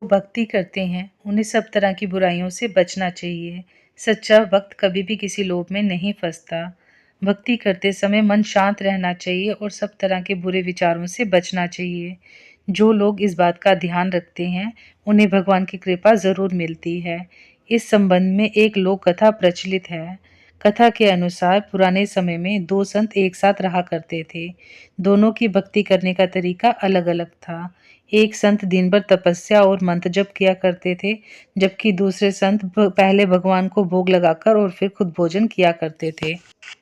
भक्ति करते हैं उन्हें सब तरह की बुराइयों से बचना चाहिए। सच्चा भक्त कभी भी किसी लोभ में नहीं फंसता। भक्ति करते समय मन शांत रहना चाहिए और सब तरह के बुरे विचारों से बचना चाहिए। जो लोग इस बात का ध्यान रखते हैं उन्हें भगवान की कृपा जरूर मिलती है। इस संबंध में एक लोक कथा प्रचलित है। कथा के अनुसार पुराने समय में दो संत एक साथ रहा करते थे। दोनों की भक्ति करने का तरीका अलग अलग था। एक संत दिन भर तपस्या और मंत्र जप किया करते थे, जबकि दूसरे संत पहले भगवान को भोग लगाकर और फिर खुद भोजन किया करते थे।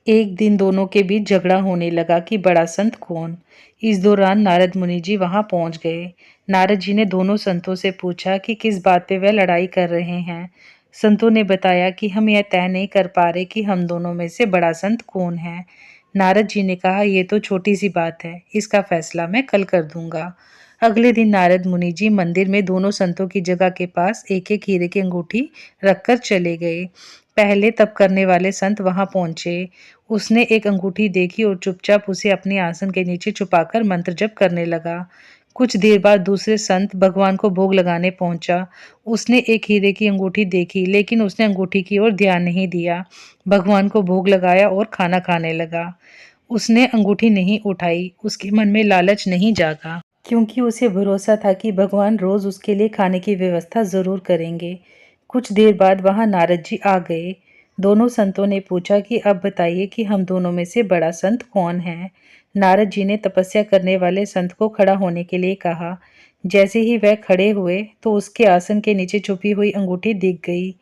एक दिन दोनों के बीच झगड़ा होने लगा कि बड़ा संत कौन। इस दौरान नारद मुनि जी वहां पहुंच गए। नारद जी ने दोनों संतों से पूछा कि किस बात पे वह लड़ाई कर रहे हैं। संतों ने बताया कि हम यह तय नहीं कर पा रहे कि हम दोनों में से बड़ा संत कौन है। नारद जी ने कहा, यह तो छोटी सी बात है, इसका फैसला मैं कल कर दूंगा। अगले दिन नारद मुनि जी मंदिर में दोनों संतों की जगह के पास एक एक हीरे की अंगूठी रखकर चले गए। पहले तप करने वाले संत वहां पहुंचे। उसने एक अंगूठी देखी और चुपचाप उसे अपने आसन के नीचे छुपाकर मंत्र जप करने लगा। कुछ देर बाद दूसरे संत भगवान को भोग लगाने पहुंचा। उसने एक हीरे की अंगूठी देखी, लेकिन उसने अंगूठी की ओर ध्यान नहीं दिया। भगवान को भोग लगाया और खाना खाने लगा। उसने अंगूठी नहीं उठाई। उसके मन में लालच नहीं जागा, क्योंकि उसे भरोसा था कि भगवान रोज उसके लिए खाने की व्यवस्था जरूर करेंगे। कुछ देर बाद वहां नारद जी आ गए। दोनों संतों ने पूछा कि अब बताइए कि हम दोनों में से बड़ा संत कौन है। नारद जी ने तपस्या करने वाले संत को खड़ा होने के लिए कहा। जैसे ही वह खड़े हुए तो उसके आसन के नीचे छुपी हुई अंगूठी दिख गई।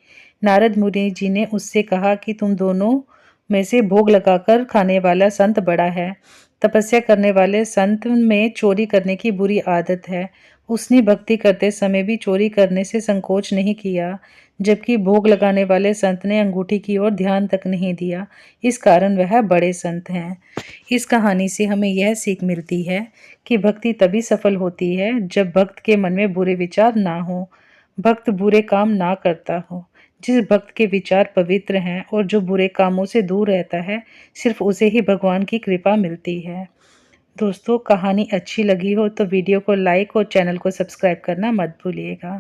नारद मुनि जी ने उससे कहा कि तुम दोनों में से भोग लगाकर खाने वाला संत बड़ा है। तपस्या करने वाले संत में चोरी करने की बुरी आदत है। उसने भक्ति करते समय भी चोरी करने से संकोच नहीं किया, जबकि भोग लगाने वाले संत ने अंगूठी की ओर ध्यान तक नहीं दिया। इस कारण वह बड़े संत हैं। इस कहानी से हमें यह सीख मिलती है कि भक्ति तभी सफल होती है जब भक्त के मन में बुरे विचार ना हो, भक्त बुरे काम ना करता हो। जिस भक्त के विचार पवित्र हैं और जो बुरे कामों से दूर रहता है, सिर्फ उसे ही भगवान की कृपा मिलती है। दोस्तों, कहानी अच्छी लगी हो तो वीडियो को लाइक और चैनल को सब्सक्राइब करना मत भूलिएगा।